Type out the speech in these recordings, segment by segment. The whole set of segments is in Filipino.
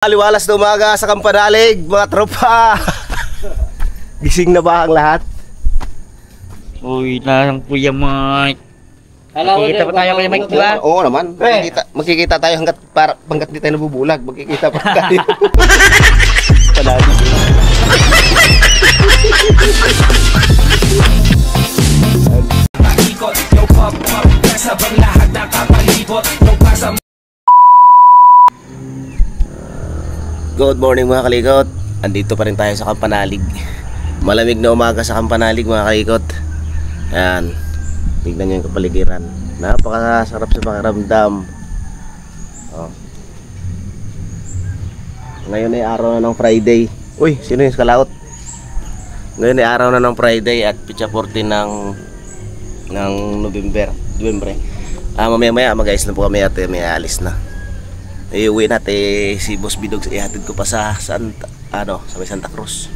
Aliwalas na umaga sa Kampanalig, mga tropa. Gising na ba ang lahat? Uy, lang Kuya Mike. Magkikita pa tayo Kuya Mike, di ba? Oo naman. Magkikita tayo hanggat di tayo nabubulag. Magkikita pa tayo. Panalig. Good morning mga kalikot. Andito pa rin tayo sa Kampanalig. Malamig na umaga sa Kampanalig mga kalikot. Ayan, tignan nyo yung kapaligiran. Napakasarap sa pakiramdam. Ngayon ay araw na ng Friday. Uy, sino yung kalaot? Ngayon ay araw na ng Friday at pitsa 14 ng November. Mamaya mag-ayos na po kami at may alis na. Iuwi natin si Boss Bidog, ihatid ko pa sa may Santa Cruz.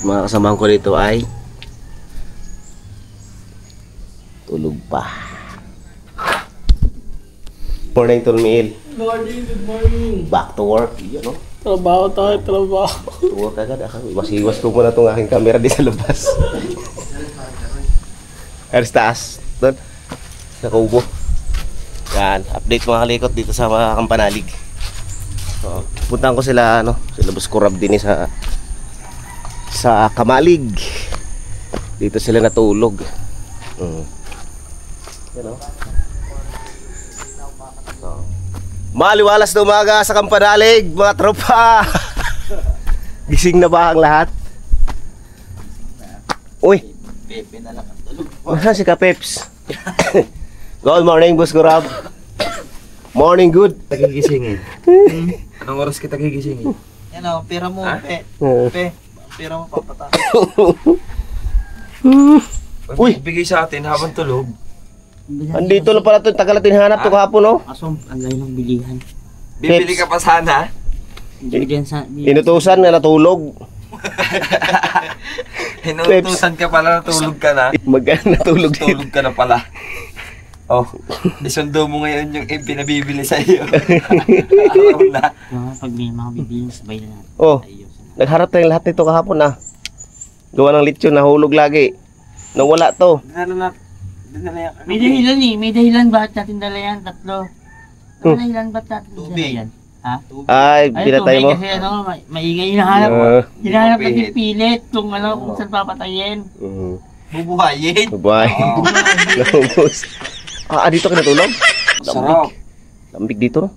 Mga kasamahan ko dito ay tulog pa. Morning, Tulmiil. Good morning. Back to work. Yan, no? Trabaho tayo, trabaho. To work agad. Iwas ko muna itong aking camera di sa labas. Aris taas. Doon. Sa kubo. Yan, update mga kalikot dito sa mga Kampanalig. Puntahan ko sila, sila Boss Kurab din sa Kamalig. Dito sila natulog. Yan, Maliwalas na umaga sa Kampanalig, mga tropa. Gising na ba ang lahat? Uy, Pepe na lang ang tulog. wala si Kapeps. Good morning, Boss Kurab. Morning, good. Tagigising eh. Anong oras kita gigising eh? Yan o, pera mo, Pe. Pera mo papata. Uy! Bigay sa atin habang tulog. Andito na pala ito, tagal natin hanap ito kahapon, no? Asom, ang layo ng bilihan. Bibili ka pa sana? Bilihan sa... Inutusan na natulog. Hinutusan ka pala, natulog ka na. Magana natulog din. Tulog ka na pala. Oh, isundo mo ngayon yung pinabibili sa iyo. Araw na. Pag may mga bibili, sabay na natin. Oh, nagharap tayong lahat nito kahapon, na. Gawa ng lechon, nahulog lagi. Nawala to. Dinala yan. May dahilan eh. May dahilan bakit natin dala yan? Tatlo. May dahilan bakit natin dala yan? Ha? Ay, pinatay mo. Kasi maingay hinahanap. Hinahanap natin pilit kung saan papatayin. Bubuhayin. Bye. Naubos. Dito ka natulog? Sarap. Lambig dito, no?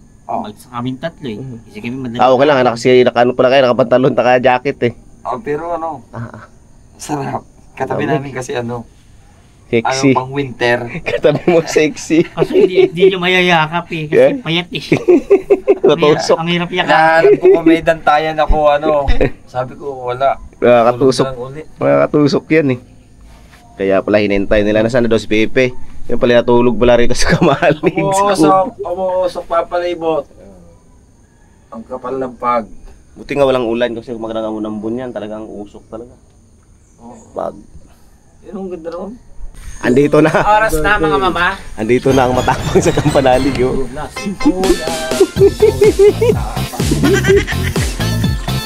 Sa kaming tatlo eh. Kasi kami madali. Okay lang, kasi nakaano pala kayo, nakapantalon, naka-jacket eh. Pero sarap. Katabi namin kasi Sexy. pang winter. Katabi mo sexy. Kasi hindi nyo mayayakap eh. Kasi payat eh. Natusok. Ang hirap yakap. Nahanap ko kung may dantayan ako Sabi ko wala. Nakakatusok. Tulog na lang ulit. Nakakatusok yan eh. Kaya pala hinintay nila na sana daw si Pepe. Yung pala natulog pala rito sa Kamalig. Umuusok papalibot. Ang kapal ng pag. Buti nga walang ulan kasi kung magandang unambon yan, talagang usok talaga. Pag. Yun ang ganda naman. Andito na. Oras na mga mama. Andito na ang matapang sa Kampanalig.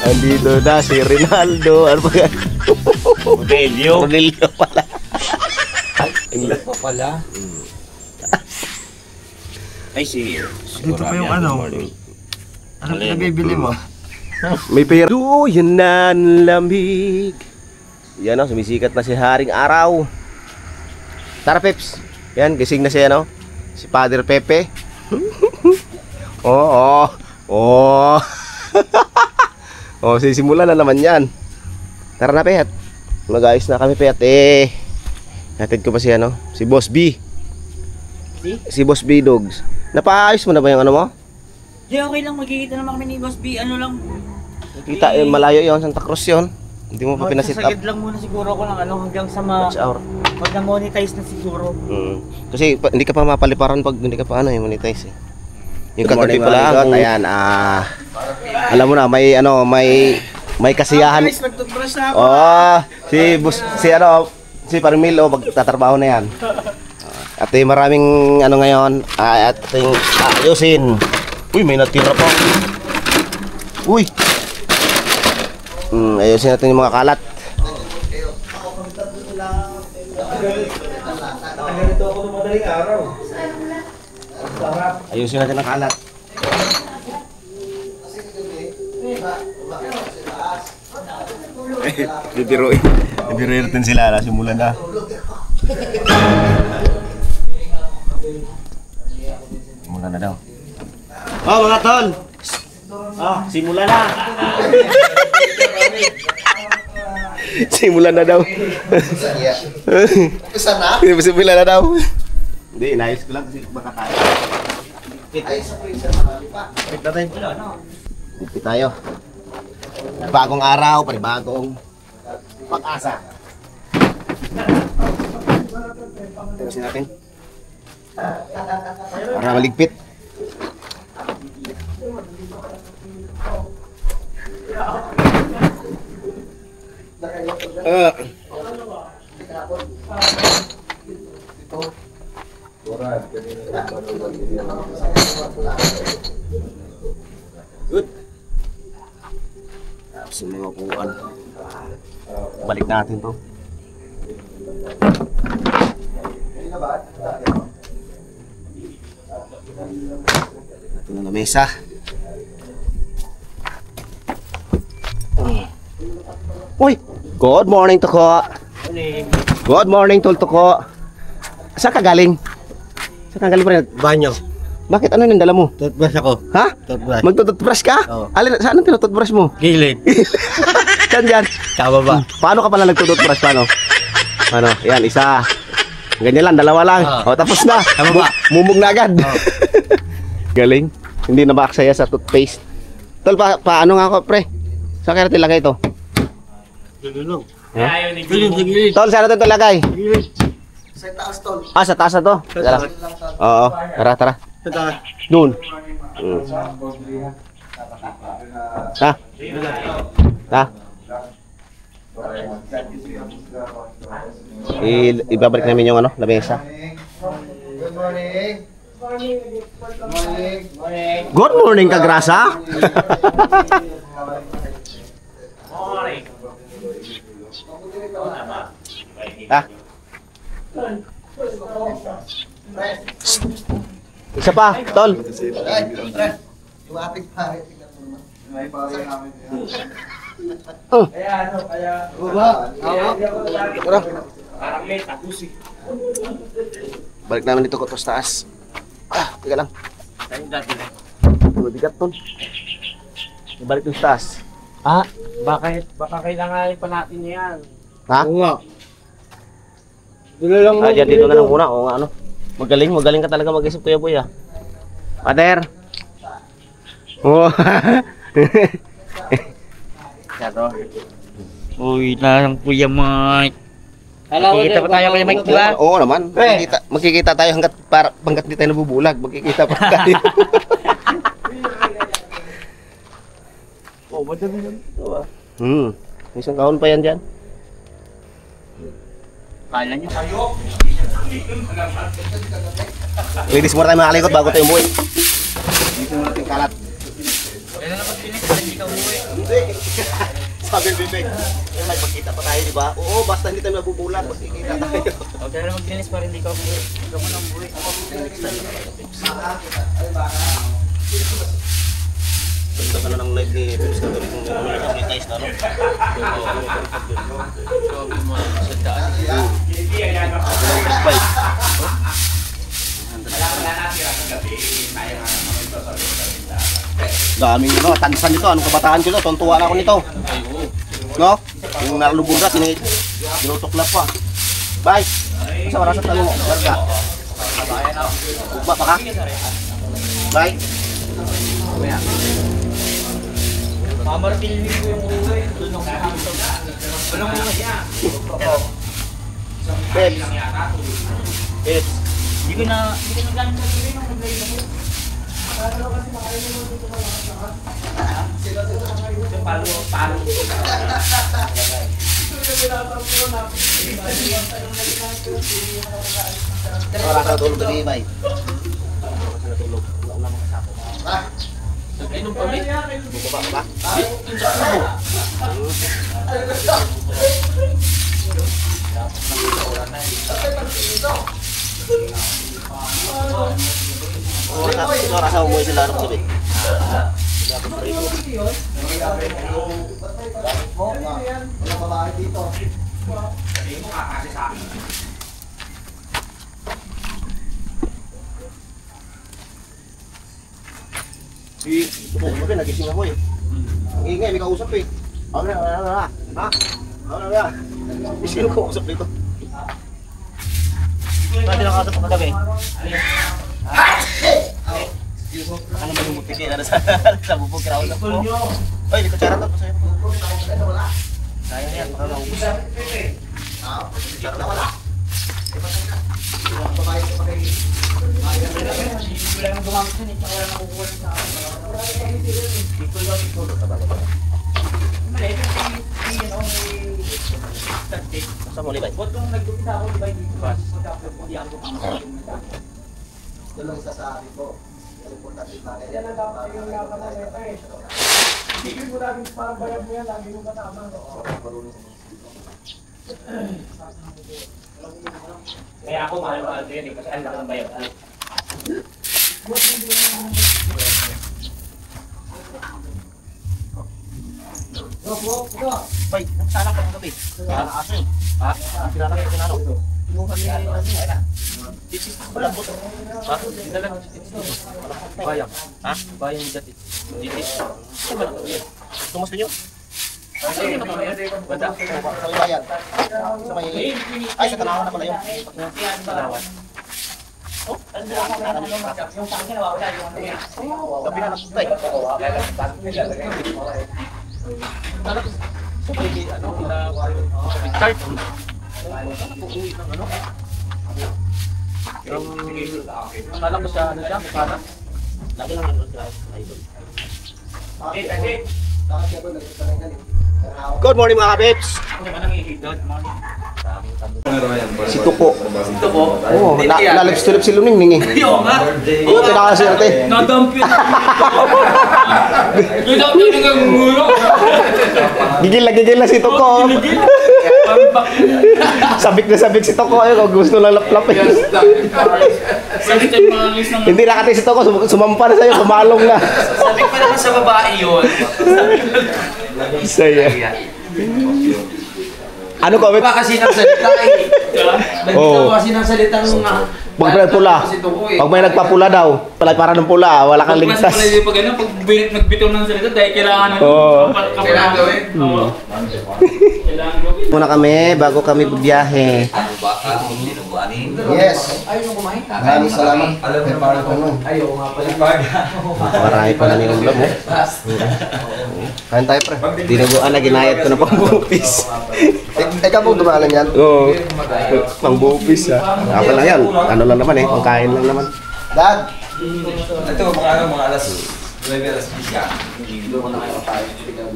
Andito na si Rinaldo. Ano ba yan? Rodelio pala. Ilan pa pala? Ay, sige. Dito pa yung Ano pinabibili mo? May pera. Yan na ang lamig. Yan sumisikat na si Haring Araw. Tara Peps. Yan, gising na siya si Father Pepe. Sisimula na naman yan. Tara na Pet. Mag-ayos na kami Pet. Hatid ko pa si Boss B. Si Boss B Dogs. Napaayos mo na ba yung mo? Di, okay lang. Magkikita naman kami ni Boss B. Ano lang. Kita, malayo yon, Santa Cruz yon. Hindi mo pa pinasit up. Sasagad lang muna siguro ko ng hanggang sa Watch hour. pag na-monetize na siguro. Kasi hindi ka pa mapaliparan pag hindi ka pa monetize eh. Yung katabi pala ayan, alam mo na, may kasiyahan. Si Parmil, magtatrabaho na yan. At maraming ano ngayon, at ating ayusin. Uy, may natira pa. Uy. Ayusin natin yung mga kalat. Ayusin natin ang kalat. Bibiruin natin sila, nasimulan na. Simulan na daw. Oh mga tol! Simulan na! Simulan na daw. Simulan na daw. Hindi, inayos ko lang kasi baka tayo. Wait natin. Ipit tayo. Bagong araw, panibagong pag-asa. Tayosin natin. Para maligpit. Good. Tapos yung mga upuan. Balik natin to. Ito na mesa. Uy! Good morning, Toko. Good morning, Toko. Saan ka galing? Saan ka galing pa rin? Banyo. Bakit ano yung dala mo? Toothbrush ako. Ha? Toothbrush. Magtututbrush ka? Oo. Alin, saan ang tinututbrush mo? Gilid. Saan dyan? Kababa. Paano ka pala nagtututbrush? Paano? Ano? Yan, isa. Ganyan lang, dalawa lang. Oo. O, tapos na. Tama ba? Mumug na agad. Galing. Hindi na maaksaya sa toothpaste. Tol, paano nga ako, pre? Saan kaya natin lagay ito? Gilid. Ha? Gilid. Tol, saan natin ito lagay? Gilid. Sa taas na to? Tara. Oo. Tara. Doon. Ha? Ha? Ibabalik namin yung ano, lamesa. Good morning. Good morning, Kagrasa. Ha? Isa pa, tol. Yung ating pare, tingnan mo naman. May pare namin yan. Balik namin dito ko to sa taas. Teka lang. Mabigat tol. Balik dito sa taas. Baka kailangan pa natin yan. Ha? Oo nga. Dula lang Dyan dito na lang muna. Oo nga ano. Magaling ka talaga mag-isip, Kuya Boy, ah. Pater. Oh. Uy, na Kuya Mike. Makikita pa tayo Kuya Mike, di ba? Oo naman. Magkikita tayo hanggat hindi tayo nabubulag. Magkikita pa tayo. Oh, madami lang ito ah. May isang kahon pa yan dyan. Kala nyo. Ladies, muna tayo makalikot bago tayo umuwi. Dito muna natin kalat. Kailan na mag-finish para hindi ka umuwi? Hindi. Sabi ng bibig. May magkita pa tayo, di ba? Oo, basta hindi tayo nabubulag. Magkikita tayo. Okay na mag-finish para hindi ka umuwi. Hindi ka muna umuwi. Basta ka na ng live ni Pips na tuloy kung monetize na, no? Daming ano, tansan nito. Anong kabataan ko na? Tuntuwa na ako nito. No? Yung nalubog na, tinutuklap pa. Bye! Masa marasat lang mo. Larga. Ugma pa ka? Bye! Mamartilin ko yung uwi. Tulong ka dito. Walang mga siya. Pips! Pips! Hindi ko na galing sa uwi nung nag-live ako. Palo. Wala ka tulog gabi, bay. Inom kami. Bubaba ka ba? Rasa umuwi sila ano sabi? Ito nagising ako eh. Ang ingay, may kausap eh. Ano na? Ha? Ano na? Sino kausap dito? Pwede lang ako pagkagabi. Ano ba yung mutiki? Ano sa bubog kausap ko? Oy, di ko charot ako sa'yo. Sayang yan, baka maubos. Charot na wala. Masa mo libay? Kaya ako mahal-mahal ko yan eh, kasi ang laki ng bayad. Bay, nagsalang ka ng gabi. Aso eh. Ha? Pinala ko pinalo. Pinuha niya yung ano. Malambot. Ha? Bayang. Ha? Bayang yung dati. Tumas ninyo? Banda. Sa bayan. Sa may... Ay, sa Tanawan na pala yun. Tanawan. Oh, ano na ako na naman yung tangke na wala yung gabi na nagtay. Start. Akala ko siya, ano siya, para? Lagi lang yung idol. Good morning mga kabits! Si Tuko. Oo, nalips-tulips si Luningning eh. Oo nga! Oo, pinakaserte. Nadampin! Nadampin ng muro! Gigil na si Tuko. Sabik na sabik si Tuko eh, kung gusto lang laplap eh. Hindi nakati si Tuko, sumampa na sa'yo, sumalong na. Sabi pa naman sa babae yun. Saya. Ano comment? Ba kasi ng salita eh. Oo. Nagdito kasi ng salitang Pag may nagpula, pag may nagpapula daw, para ng pula, wala kang ligtas. Mas pala pag ano, pag nagbitaw ng salita dahil kailangan ng Oo. kailangan gawin. Oo. Kailangan gawin. Muna kami bago kami biyahe. Yes. Maraming salamat. Marami pala ni ulam mo. Kain tayo pre. Dinuguan na ginayat ko na pang bupis. Ikaw po dumalan yan? Oo. Pang bupis ha. Apa lang yan. Ano lang naman eh. Pangkain lang naman. Dad! Ito, mga alas 9, alas 10 ka.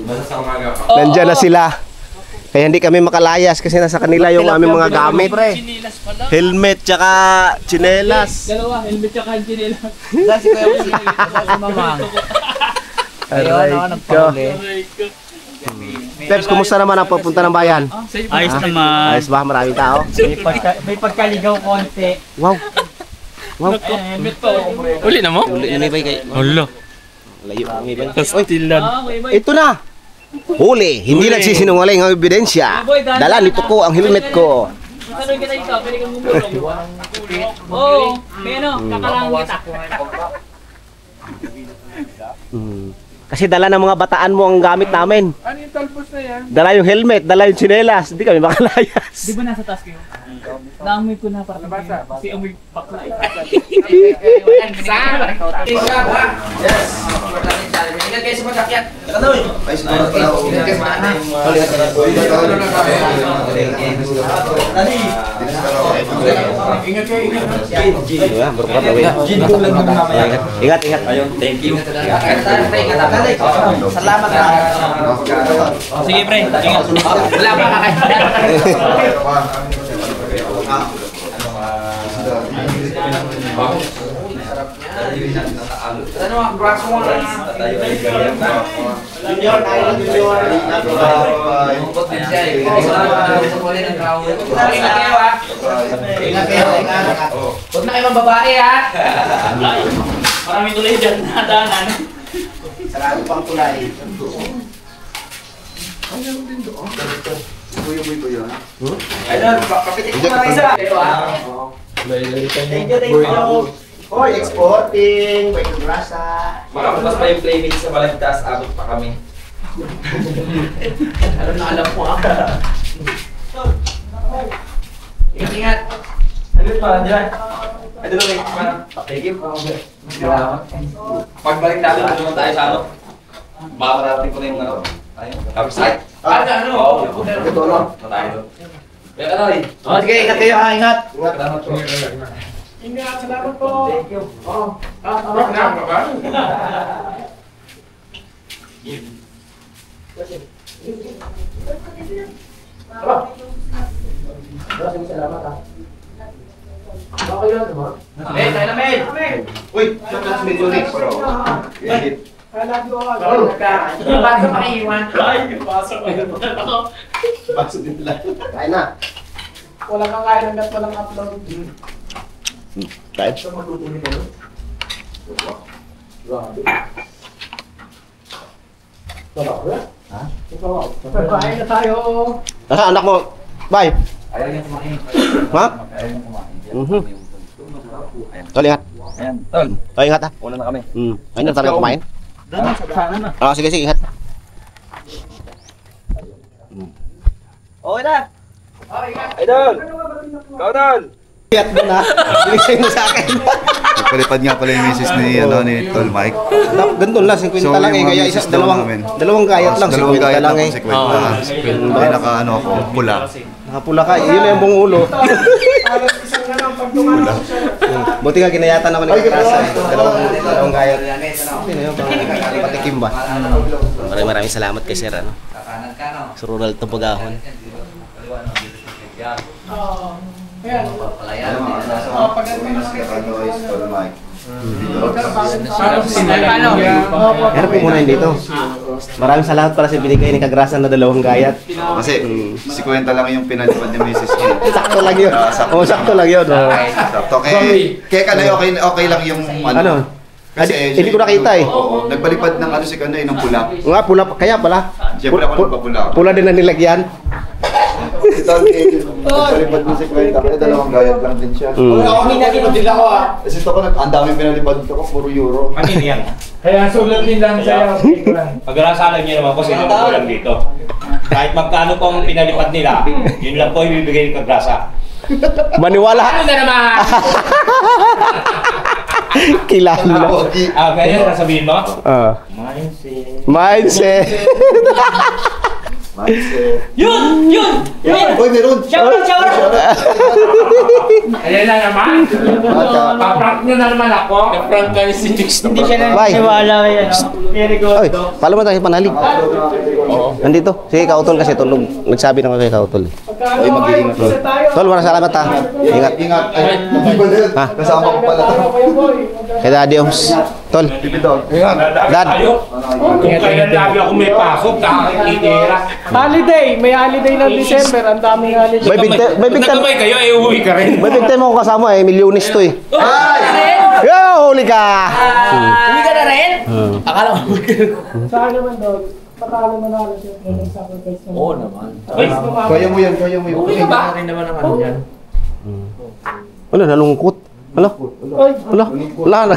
Basta sa umaga pa. Nandiyan na sila. Kaya hindi kami makalayas kasi nasa kanila yung aming mga gamit. Chinelas pala. Helmet tsaka chinelas. Dalawa, helmet tsaka chinelas. Dahil si Kuya si Mama. Ayun, ako nagpahuli. Peps, kumusta naman ang papunta ng bayan? Ayos naman. Ayos ba? Maraming tao? May pagkaligaw konti. Wow! Wow! Helmet pa. Uli na mo? Uli na ba kay... Hala. Layo ang ibang. Pastilan. Ito na! Huli! Hindi nagsisinungaling ang ebidensya. Dala nito ko ang helmet ko. Matanong kita ikaw, pwede kang bumulong. Oo, may ano, kakalangan kita. Kasi dala ng mga bataan mo ang gamit namin. Ano yung talbos na yan? Dala yung helmet, dala yung chinelas. Hindi kami makalayas. Di ba nasa task yun? Naamoy ko na para kasi amoy bakla eh. Yes! Ingat kayo sa pagkakyat. Ay, siguro pala. Iya, berkuat away. Ingat, ingat. Ayun, thank you. Salamat ha. Sige, pre. Ingat. Wala pa Ano ang braso mo na? Junior, junior. Bukod din siya eh. Ingat kayo ha. Ingat kayo. Huwag na kayo mga babae ha. Marami tuloy dyan na daanan. Sarado pang tulay. Ayun, papitik mo na isa. Ito ha. Thank you. Hoy, exporting. Wait, grasa. Makapas pa yung playmate sa Balagtas, abot pa kami. Alam na alam mo ha. Ingat. Ano pa, dyan? Ay, doon ulit. Thank you. Pagbalik natin, doon tayo sa ano. Makakarating ko na yung ano. Upside. Ano? Oo. Ito lang. Tayo. Kaya ka na rin. Oh, sige, ingat kayo ha, ingat. Salamat po. Ingat, salamat po. Thank you. Oh, salamat ha. Okay yun, diba? Amen, amen. Uy, sa medyo next. Ba't ka makiiwan? Ay, pasok ko yun. Baso din lang. Kain na. Wala kang kaya hanggat walang upload. Kain. Kain na tayo. Nasa anak mo? Bye. Ayaw niya kumain. Ha? Ayaw niya kumain. Tol, ingat. Ayan, tol. Oh, ingat ha. Una na kami. Ayun na talaga kumain. Doon sa sana na. Ah, sige, sige, ingat. Okay na. Idol! Ikaw, Idol! Ingat mo na. Binigay mo sa akin. Nagpalipad nga pala yung misis ni, ni Tol Mike. Ganito lang, 50 So, lang eh. yung mga Kaya misis isa, daw dalawang gayat lang, Dalawang 50 gayat lang lang eh. si Kwenta. May naka ano ako, pula. Nakapula ka, yun na yung buong ulo. Buti nga ginayatan naman yung kasa eh. Dalawang gayat. Hindi na yun, patikim ba? Maraming salamat kay Sir, ano? Sir Ronald Tubagahon. Tol Mike. Pero po muna yun dito. Maraming salamat para sa binigay ni Kagrasan na dalawang gayat. Kasi si Kwenta lang yung pinalipad ni misis niya. Sakto lang yun. Oo, sakto lang yun. Oh. Sakto. Kaya kanay okay lang yung Ano? Kasi Hindi ko nakita eh. Oo, nagpalipad ng ano si Kanay ng pula. Nga, pula, kaya pala. Siyempre ako nagpapula. Pula din ang nilagyan. Si Tol, nagpalipad din si Kwenta. Kaya dalawang gayat lang din siya. Din ako ha. Kasi ito ko, ang daming pinalipad ko, puro euro. Ano yan? Kaya sulat din lang sa'yo. Pag-arasalan niyo naman po sino po lang dito. Kahit magkano pong pinalipad nila, yun lang po ibibigay ng Kagrasa. Maniwala. Ano na naman? Kilala. Ah, ganyan sasabihin mo? Mindset. Yun! Yun! Yun! Uy, meron! Shout out! Ayan na naman. Paprank nyo na naman ako. Prank ka ni si Dix. Hindi siya Bye. naniniwala kay ano. Very good. Oy, pala mo tayo panalig. Nandito. Sige, Kautol kasi tulog. Nagsabi na ko kay Kautol. Ay, mag-iingat. Tol, maraming salamat ha. Ingat. Ingat. Ay, hindi ba din? Ha? Kasama ko pala to. Kay Daddy Oms. Tol. Dad. Kung kailan lagi ako may pasok, nakakitira. Holiday. May holiday ng December. Ang daming holiday. May big time. Nagkabay kayo, eh uwi ka rin. May big time ako kasama eh. Milyones to eh. Yo, huli ka. Uwi ka na rin? Akala ko uwi ka na. Saan naman doon? Patalo manalo siya. Sacrifice naman. Oo naman. Kaya mo yan, kaya mo yan. Uwi ka ba? Rin naman ang ano yan. Ano, nalungkot. Ano? Wala. Wala na.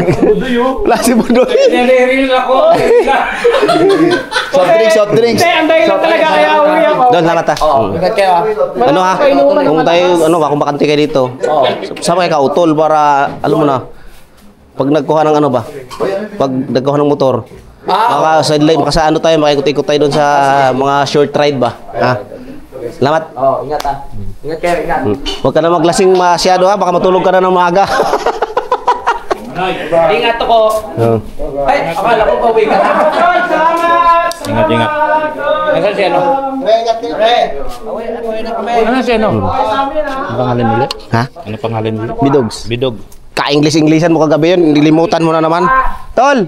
Wala si Budoy. Nare-reel ako. Soft drinks. Hindi, ang dahilan talaga kaya uwi ako. Doon, salamat ha. Ingat kayo ah. Ano ha? Kung tayo, kung bakante kayo dito. Sama kay Kautol para, alam mo na, pag nagkuha ng ano ba? Pag nagkuha ng motor, maka-sideline, maka-ano tayo, makikot-ikot tayo doon sa mga short ride ba? Ha? Salamat. Oo, ingat ah. Ingat kayo, ingat. Huwag ka na maglasing masyado ha, baka matulog ka na ng maaga. Ingat ako. Oh. Ay, akala ko pauwi ka na. Salamat! Ingat, ingat. Nasaan si ano? Pre, ingat kayo, pre. Away na kami. Ano si ano? Ano pangalan ulit? Ha? Ano pangalan ulit? Bidogs. Bidog. Ka-English-Englishan mo kagabi yun, nilimutan mo na naman. Tol!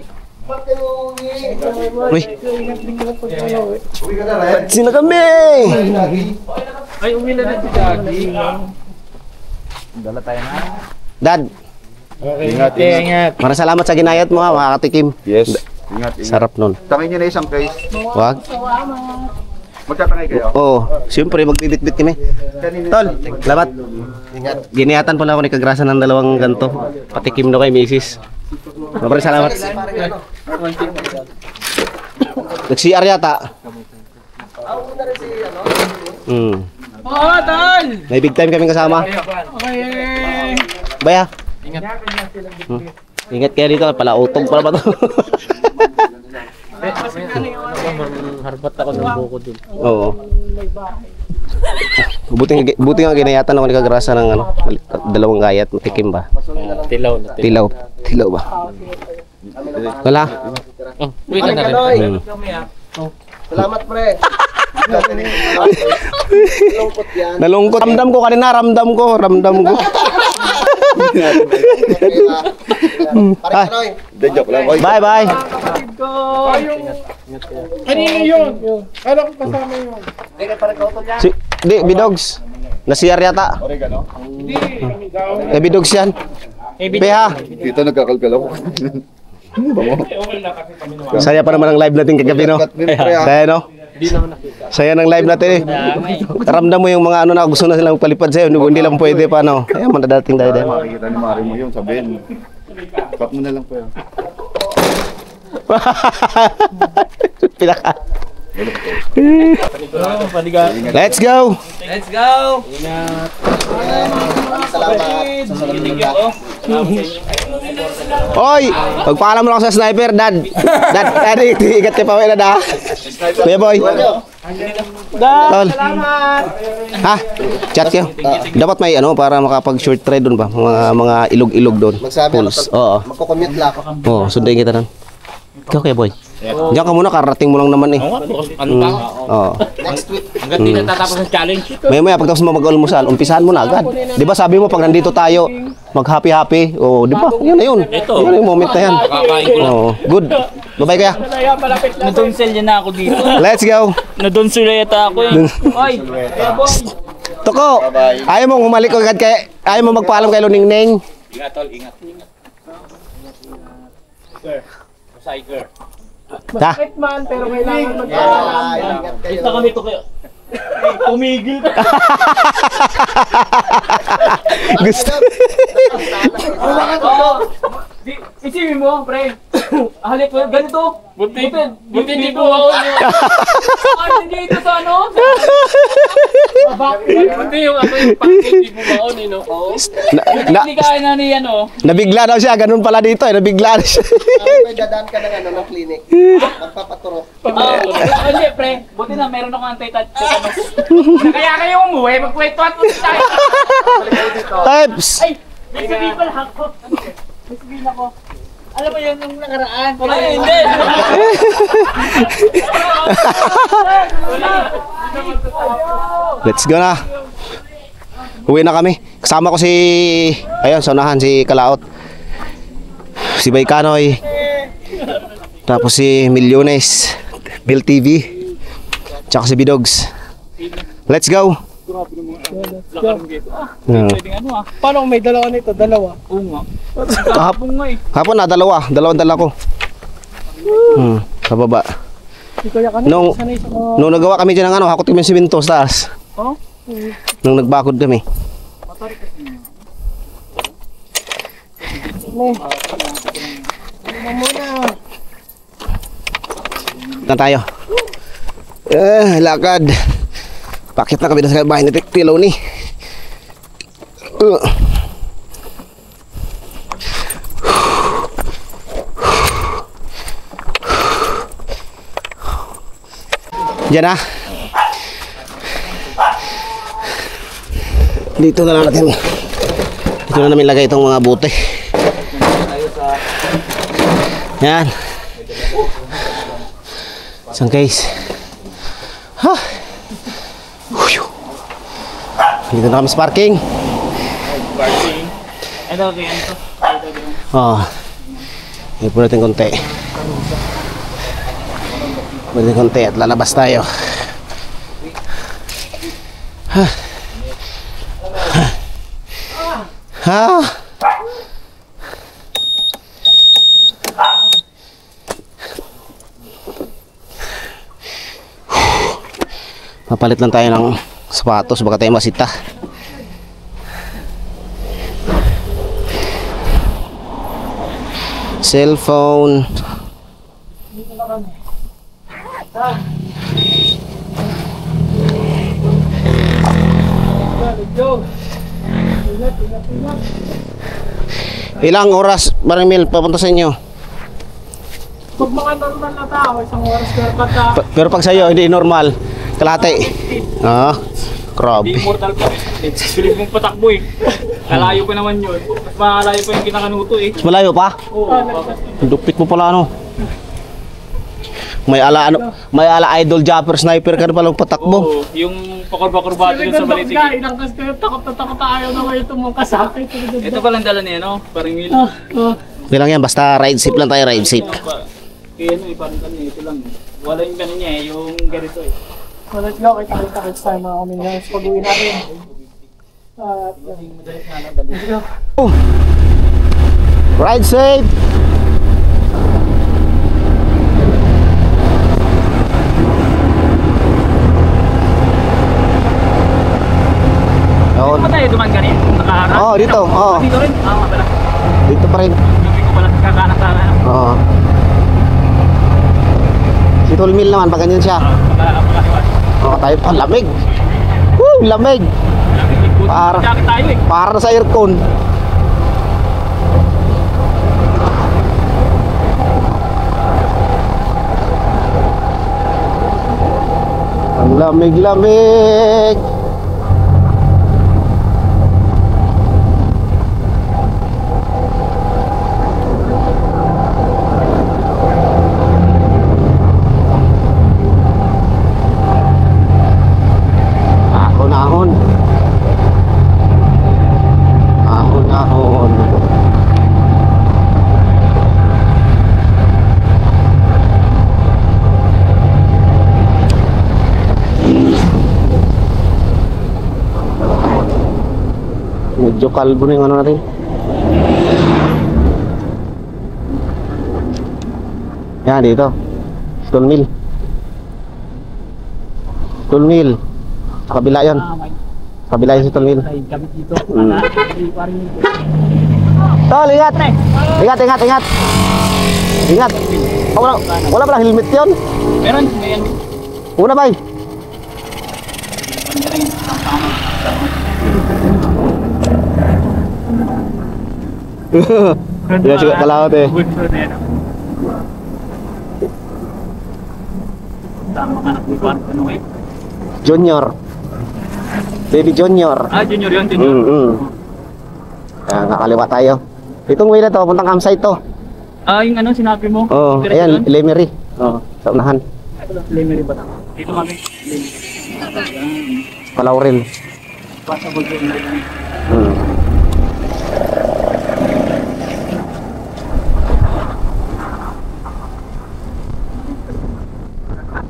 Uy, Uwi ka na rin. sino kami? Ay, umila na si Daddy. Dad, Ingat, Ingat. maraming salamat sa ginayat mo ha, makakatikim. Yes. Ingat, ingat. Sarap nun. Tangin nyo na isang case. Wag. Magtatangay kayo. Oo, siyempre magbibit-bit kami. Tol, salamat. Ingat. Ginayatan pala ako ni Kagrasa ng dalawang ganto. Patikim na kay Mrs. Maraming salamat. Nag-CR yata. Oo, tol! May big time kaming kasama. Okay. Baya. Ingat kayo dito, pala utog pala ba to? Harbat ako ng buko dun. Oo. Buti nga ginayatan ako ni Kagrasa ng ano, dalawang gayat, matikim ba? Tilaw na. Tilaw ba? Wala. Oh, uwi ka na rin. Salamat, pre. Nalungkot. Ramdam ko kanina, ramdam ko. Ay, De, joke lang. Oy, bye bye. Kanino yun? Kala ko kasama yun. Di, Bidogs. Nasiyar yata. oregano. Hindi, kami daw. Bidogs yan. Peha. Dito nagkakalkal ako. Okay na kasi kami naman. Saya pa naman ang live natin kagabi, no? Saya, no? Saya ng live natin eh. Ramdam mo yung mga ano na gusto na silang palipad sa'yo. Hindi lang pwede pa, no? Ayan, mandadating tayo din. Makikita ni Mari mo yun, sabihin. Cut mo na lang po yan. Pinaka. Let's go! Let's go! Oy! Pagpaalam mo lang sa sniper, Dad. Dad, ikat ka pa, Dad, ha? Kuya Boy. Tol. Ha? Chat kayo. Dapat may ano para makapag-short trade doon ba? Mga ilog-ilog doon. Magsabi Pools. Oo. Magko-commute lang ako. Oo, sundayin kita doon. Ikaw, Kuya Boy. Diyan ka muna, karating mo lang naman eh. Ano ba? Oo. Next week. Hanggang di natatapos ang challenge. Maya pagtapos mo mag-almusal, umpisahan mo na agad. 'Di ba sabi mo pag nandito tayo, mag-happy-happy. Oh, 'di ba? Yun na yun. Yun yung moment na yan. Kakain ko lang. Oh, good. Bye-bye kaya. Nadonsel niya na ako dito. Let's go. Nadonsel yata ako eh. Oy! Kaya boy! Toko. Ayaw mo humalik agad kay ayaw mo magpaalam kay Luningning. Ingat tol, ingat. Sir. Cycle. Ha? Man, pero kailangan magpaalam. Ito kami to kayo. Tumigil ka. Gusto. Oo. Isipin mo, pre. Halip mo, ganito. Buti hindi po ako niyo. Hindi ito sa ano? Buti yung ako yung pang-hindi po ako ni no. Hindi kaya na ni ano. Nabigla daw siya, ganun pala dito eh, nabigla na siya. May dadaan ka ng ano ng clinic. Magpapaturo. Hindi, pre. Buti na meron ako anti-touch. Kaya kayo umuwi, magkwentuhan mo tayo. Types. Ay, may sabihin pala ako. May sabihin ako. Alam mo yun yung nakaraan? Ay, hindi! Let's go na. Uwi na kami. Kasama ko si ayun, sa unahan si Kalaot. Si Baykanoy. Tapos si Milyones, Bill TV. Tsaka si Bidogs. Let's go. Pwedeng ano ah. Paano kung may dalawa nito? Dalawa? Oo nga. Kahapon nga eh. Hapon na, dalawang dala ko. Sa baba. Nung nagawa kami dyan ng ano, hakot kami ng simento sa taas. Oh? Nung nagbakod kami. Na tayo. Lakad. Pakit na kami sa bahay ni Tilaw ni. Diyan na. Dito na lang natin. Dito na namin lagay itong mga bote. Yan. Isang case. Ha. Dito na kami sa parking. Parking. Ano, kaya ito? Oh. Ipon natin konti. Ipon natin konti at lalabas tayo. Ha. Ha. Papalit lang tayo ng sapatos baka tayo masita. Cellphone. Ilang oras Marimil papunta sa inyo? Pag mga normal na tao, isang oras pero pagka Pero pag sa iyo hindi normal, kalahati. Ah, di grabe. immortal pa. Sulit mong patakbo eh. Kalayo pa naman yun. Mas makalayo pa yung kinakanuto eh. Mas malayo pa? Oo. Dupit mo pala ano. May ala idol jumper sniper ka na palang patakbo. Oo. Yung pakurba-kurbado dun sa malitig. Ilang kasi kayo takot na takot ayaw na kayo tumungka sa akin. Ito palang dala niya no? Parang mil. Hindi lang yan, basta ride safe lang tayo, ride safe. Kaya ano eh, parang kanina ito lang. Wala yung kanina eh, yung ganito eh. So let's go, kita-kita tayo mga kami na pag-uwi natin. Let's go. Ride safe! Dito pa tayo duman kanina? Nakaharap? Oo, dito. Oo. Dito rin? Ah, pala. Dito pa rin. Hindi ko pala kakanak-kanak. Oo. Si Tulmil naman, pag ganyan siya. Oo, tayo pa, lamig. Woo, lamig. Para- Jacket tayo eh. Para sa aircon. Ang lamig-lamig. Ahon-ahon. Ahon-ahon. Medyo kalbo na yung ano natin. Yan, dito. Tulmil. Tulmil. Sa kabila yun. Sa kabila yun si Tulmil. Kami dito. Tol, ingat! Ingat, ingat, ingat! Ingat! Oh, wala pala helmet yun? Meron, may Una ba? Yan siya kalawat eh. Tama ka na kung ano eh. Junior. Baby Junior. Ah, junior yun, junior. Nakaliwa tayo. Itong way na to, puntang campsite to. Ah, yung ano, sinabi mo? Oo, Diretso ayan, doon? Lemery. Oo, sa unahan. Lemery ba? Dito kami. Palaurel. Passable yun.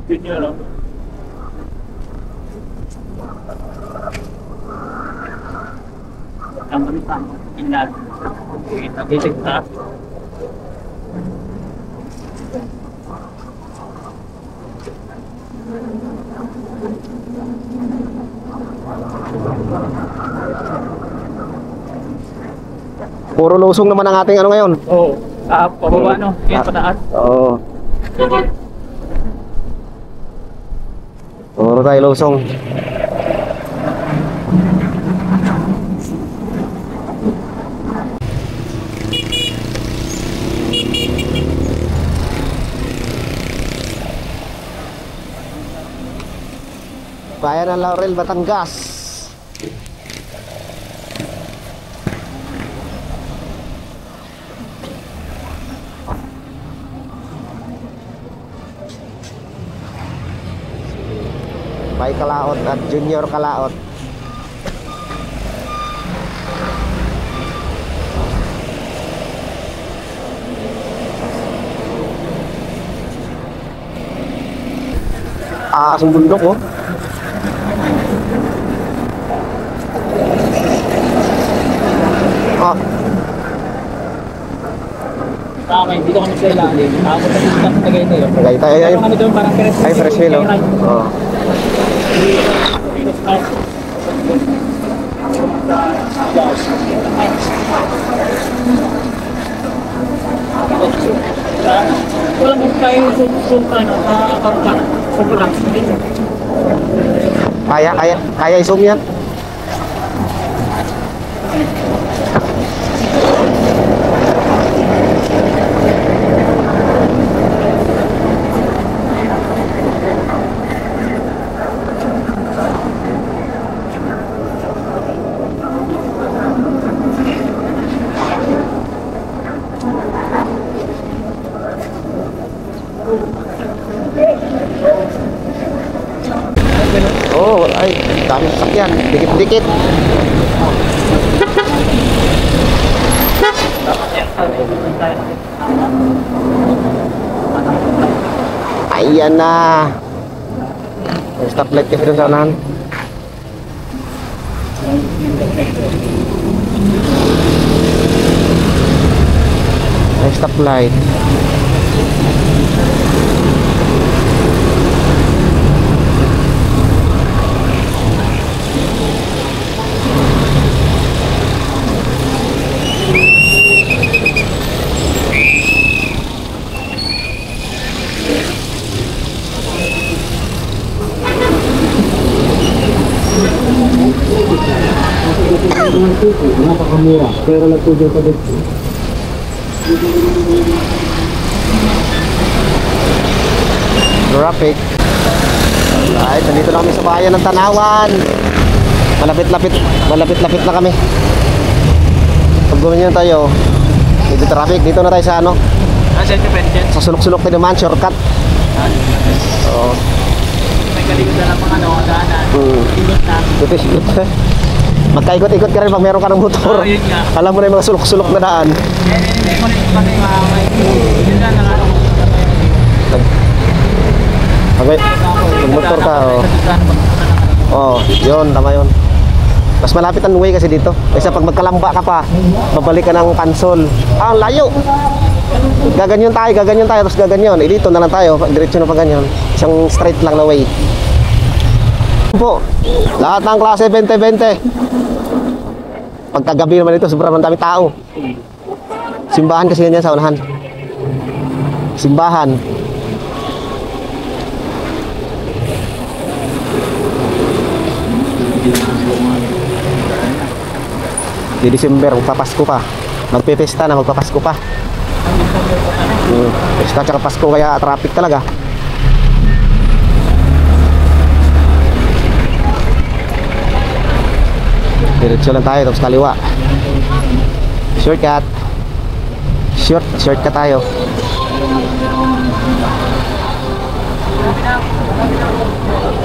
Junior, no? Ang kami tama. Inag. Kita. Puro lusong naman ang ating ano ngayon. Oo. Pababa no? Yan pataas. Oo. Puro tayo lusong. Bayan ng Laurel, Batangas. May kalaot at junior kalaot. Asong bundok oh. Ah, Okay, dito kami sa ilalim. Ako sa isang tagay tayo. Tagaytay ay. Ano doon parang Perez. Ay, Perezville oh. Oh. Wala mo tayo susunod na karutan. Sobrang. Kaya i-zoom yan. Oh, ay, daming sakyan. Dikit-dikit. Ayan na. May stoplight kasi doon sa unahan. May stoplight. Traffic. Ay, nandito na kami sa bayan ng Tanawan. Malapit-lapit na kami. Pag gumanyan tayo, dito traffic, dito na tayo sa ano? Sa sulok-sulok din naman, shortcut. Oo. May kaligod na lang mga daanan. Ikot na. Ikot. Magkaikot-ikot ka rin pag meron ka ng motor. Yun nga. Alam mo na yung mga sulok-sulok na daan. Okay, mag-motor ka, oh. Yun, tama yun. Mas malapit ang way kasi dito. Kaysa pag magkalamba ka pa, babalik ka ng Pansol. Ah, ang layo! Gaganyan tayo, tapos gaganyan. Dito na lang tayo, diretso na pa ganyan. Isang straight lang na way. Po, lahat ng klase 20-20. Pagkagabi naman ito, sobrang daming tao. Simbahan kasi ganyan sa unahan. Simbahan. Di December, magpapasko pa. Magpipesta na, magpapasko pa. Pesta tsaka Pasko, kaya traffic talaga. Diretso lang tayo, tapos kaliwa. Shortcut. Shortcut tayo.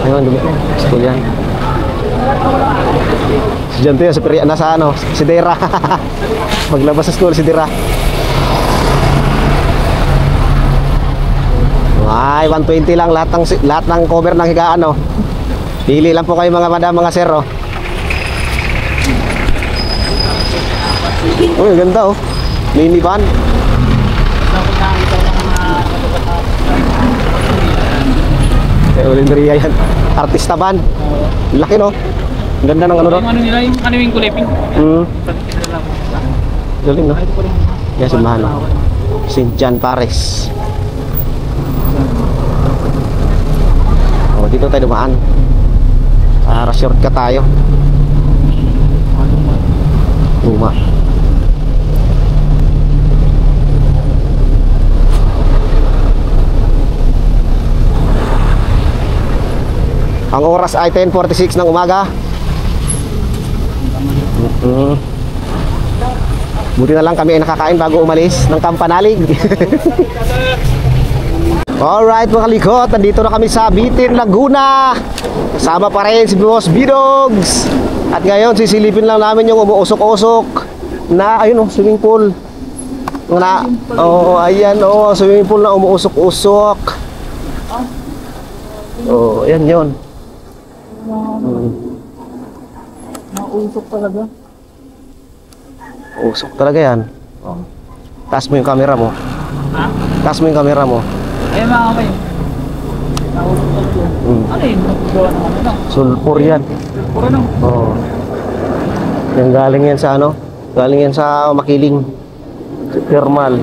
Ayun, dumi. School yan. Diyan tayo, nasa ano, si Dera. Maglabas sa school si Dera. Ay, 120 lang lahat ng cover ng higaan, no. Pili lang po kayo mga madam, mga sir, oh. Uy, ganda, oh. Minivan. Olindria yan. Artista van. Laki, no. Ang ganda ng ano, no. Yung ano nila, yung ano yung kulay pink. Galing, no. Yan, simbahan, no. St. John Paris. Oh, dito tayo dumaan. Para shortcut tayo. Luma. Ang oras ay 10:46 ng umaga. Buti na lang kami ay nakakain bago umalis ng Kampanalig. Alright mga kalikot, nandito na kami sa Bitin, Laguna. Kasama pa rin si Boss Bidogs. At ngayon sisilipin lang namin yung umuusok-usok na, ayun swimming pool. Ayan swimming pool na umuusok-usok. Ayan yun. Nausok talaga. Usok talaga yan. Taas mo yung camera mo. Ha? Taas mo yung camera mo. Ayun mga kamay. Nausok talaga. Ano yun? Nagagawa ng ano lang. Sulfur yan. Puro nang. Yung galing yan sa ano? Galing yan sa Makiling. Thermal.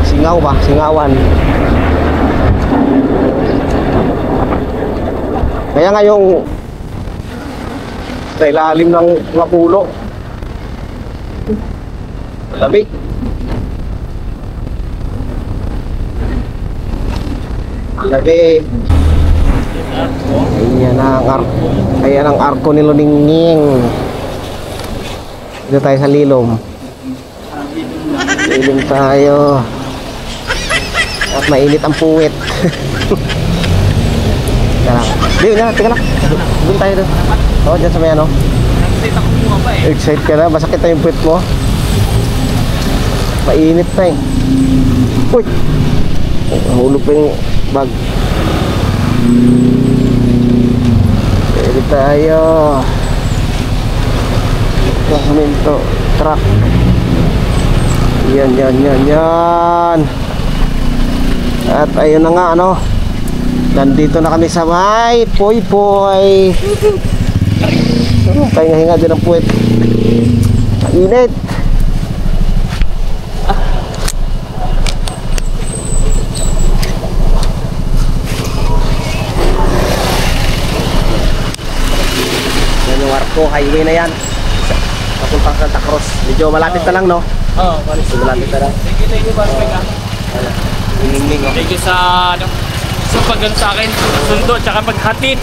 Singaw ba? Singawan. Kaya nga yung sa ilalim ng mga pulo. Lamig. Lamig. Ayan ang arko ni Luningning. Dito tayo sa Lilom. Lilom tayo. At mainit ang puwet. Teka lang. Doon tayo doon. Dyan sa may ano. Nag-excited ako muna pa eh. Excited ka na? Masakit na yung puwet mo. Mainit na eh. Uy! Hulog pa yung bag. Pwede tayo. Semento truck. Yan. At ayun na nga nandito na kami sa may Poy-Poy. Pahinga-hinga din ang puwet. Init. Yan yung Arco highway na yan. Papuntang Santa Cruz. Medyo malapit na lang, no? Oo, Malapit na lang. Thank you, Barpeg ah. Hinging, Thank you sa pagano sa akin, sundot, tsaka paghatid.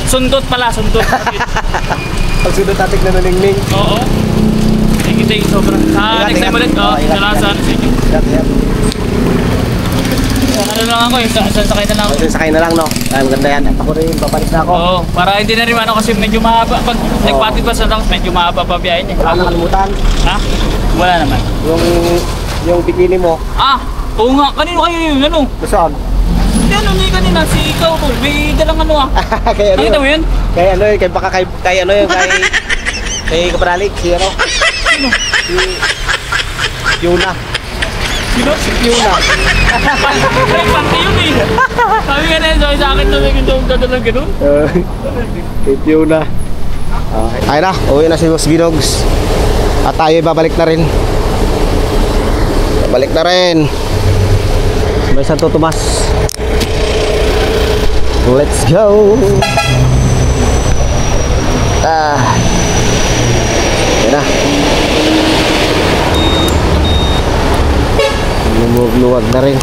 Sundot pala, sundot. Pag sundot natin na naningning. Oo. Thank you, sobrang. Next time ulit, salamat sa inyo. Ano lang ako, sasakay na lang ako. Sakay na lang, no? Ay, maganda yan. Ako rin, babalik na ako. Oo, para hindi na rin kasi medyo mahaba. Pag nagpatid pa sa lang, medyo mahaba pa biyahe niya. Wala nakalimutan. Ha? Wala naman. Yung bikini mo. Oo nga, kanino kayo yun? Ano? Saan? Hindi kanina, si ikaw po. May dalang Kaya ano? Nakita mo yun? Kaya ano yun? Kay Kapralik, si ano? Si Yuna. Sino? Si Yuna. Pati yun eh. Sabi nga na yun, sa akin na yung dadalang ganun. Kay Yuna. Ay na, uwi na si Boss Bidogs. At tayo babalik na rin. Balik na rin. May Santo Tomas. Let's go. Yan na. Lumuwag-luwag na rin.